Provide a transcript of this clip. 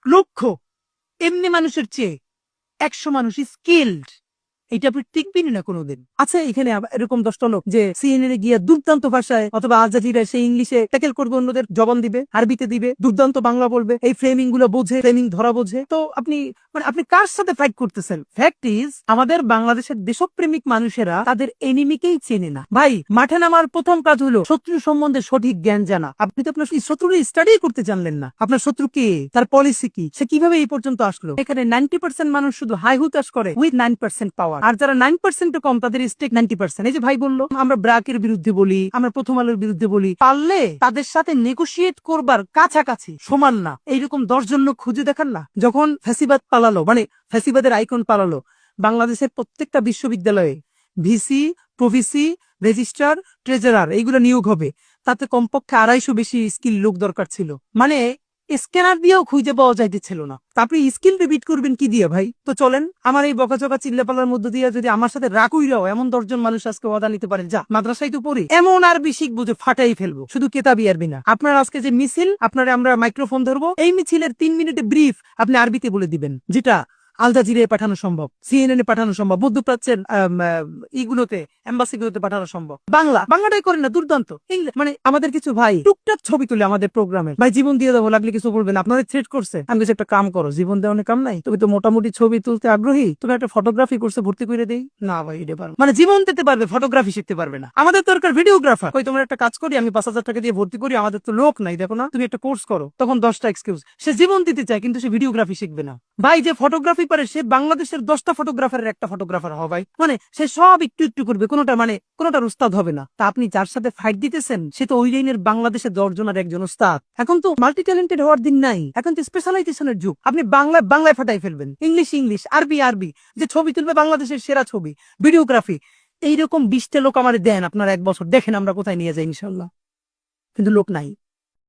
লক্ষ এমনি মানুষের চেয়ে 100 মানুষ স্কিল্ড, এটা আপনি টিকবেনই না কোনোদিন। আচ্ছা, এখানে এরকম 10টা লোক যে সিএনএন এ গিয়ে দুর্দান্ত ভাষায় অথবা আল জাজিরায় সেই ইংলিশে ট্যাকেল করবে, অন্যদের জবান দিবে, আরবিতে দিবে, দুর্দান্ত বাংলা বলবে, এই ফ্রেমিং গুলো বোঝে, ফ্রেমিং ধরা বোঝে। তো আপনি আপনি কার সাথে ফাইট করতেছেন? ফ্যাক্ট ইজ, আমাদের বাংলাদেশের দেশপ্রেমিক মানুষেরা তাদের এনিমিকেই চেনে না। ভাই, মাঠে নামার প্রথম কাজ হলো শত্রু সম্বন্ধে সঠিক জ্ঞান জানা। আপনি তো আপনার শত্রুর স্টাডি করতে জানলেন না। আপনার শত্রু কে, তার পলিসি কি, সে কিভাবে এই পর্যন্ত আসলো। এখানে 90% মানুষ শুধু হাই হুতাশ করে উইথ 9% পাওয়ার, আর যারা 9% কম তাদের স্টেক 90%। এই যে ভাই বললো আমরা ব্র্যাকের বিরুদ্ধে বলি, আমরা প্রথম আলোর বিরুদ্ধে বলি, পারলে তাদের সাথে নেগোশিয়েট করবার কাছাকাছি সমান না এইরকম 10 জন লোক খুঁজে দেখান না। যখন ফ্যাসিবাদ পালালো, মানে ফ্যাসিবাদের আইকন পালালো, বাংলাদেশের প্রত্যেকটা বিশ্ববিদ্যালয়ে ভিসি, প্রভিসি, রেজিস্ট্রার, ট্রেজারার এইগুলো নিয়োগ হবে। তাতে কমপক্ষে 250 বেশি স্কিল লোক দরকার ছিল। মানে স্ক্যানার দিয়েও খুঁজে পাওয়া যাইতেছিল না। তারপরে স্কিল রিপিট করবেন কি দিয়ে ভাই? তো চলেন, আমার এই বকাচকা চিল্লাপালার মধ্য দিয়ে যদি আমার সাথে রাকুইরাও এমন 10 জন মানুষ আজকে ওয়াদা নিতে পারেন, যা মাদ্রাসায় তো পড়ি, এমন আরবি শিখবো যে ফাটাই ফেলবো, শুধু কেতাবি আরবি না। আপনার আজকে যে মিছিল, আপনারা আমরা মাইক্রোফোন ধরবো, এই মিছিলের 3 মিনিটে ব্রিফ আপনি আরবিতে বলে দিবেন, যেটা আল জাজিরায় পাঠানো সম্ভব, সিএনএন এ পাঠানো সম্ভব, মধ্যপ্রাচ্যের ইগুলোতে, এম্বাসিগুলোতে পাঠানো সম্ভব। বাংলাটাই করেন না, দুর্দান্ত মানে আমাদের কিছু ভাই টুকটাক ছবি তুলে আমাদের প্রোগ্রামে, ভাই জীবন দিয়ে দেবো, লাগলে কিছু বলবেন, আপনাদের থ্রেট করছে। আমি কিছু একটা কাম করো, জীবন দেওয়ার কাম নাই, তুমি তো মোটামুটি ছবি তুলতে আগ্রহী, তুমি একটা ফটোগ্রাফি কোর্সে ভর্তি করে দেই না। ভাই এটা পারবে মানে জীবন দিতে পারবে, ফটোগ্রাফি শিখতে পারবে না। আমাদের দরকার ভিডিওগ্রাফার। ওই তোমার একটা কাজ করি, আমি 5,000 টাকা দিয়ে ভর্তি করি, আমাদের তো লোক নাই, দেখো না, তুমি একটা কোর্স করো। তখন 10টা এক্সকিউজ। সে জীবন দিতে চায় কিন্তু সে ভিডিওগ্রাফি শিখবে না। ভাই যে ফটোগ্রাফি পারে সে বাংলাদেশের 10টা ফটোগ্রাফারের একটা ফটোগ্রাফার হবে ভাই। মানে সে সব একটু একটু করবে, কোনোটার উস্তাদ হবে না। তা আপনি যার সাথে ফাইট দিতেছেন সে তো ওই লাইনের বাংলাদেশে 10 জনের একজন উস্তাদ। এখন তো মাল্টি ট্যালেন্টেড হওয়ার দিন নাই, এখন তো স্পেশালাইজেশনের যুগ। আপনি বাংলায় ফাটাই ফেলবেন, ইংলিশ, আরবি, যে ছবি তুলবে বাংলাদেশের সেরা ছবি, ভিডিওগ্রাফি। এইরকম 20টা লোক আমার দেন, আপনার 1 বছর দেখেন আমরা কোথায় নিয়ে যাই ইনশাল্লাহ। কিন্তু লোক নাই।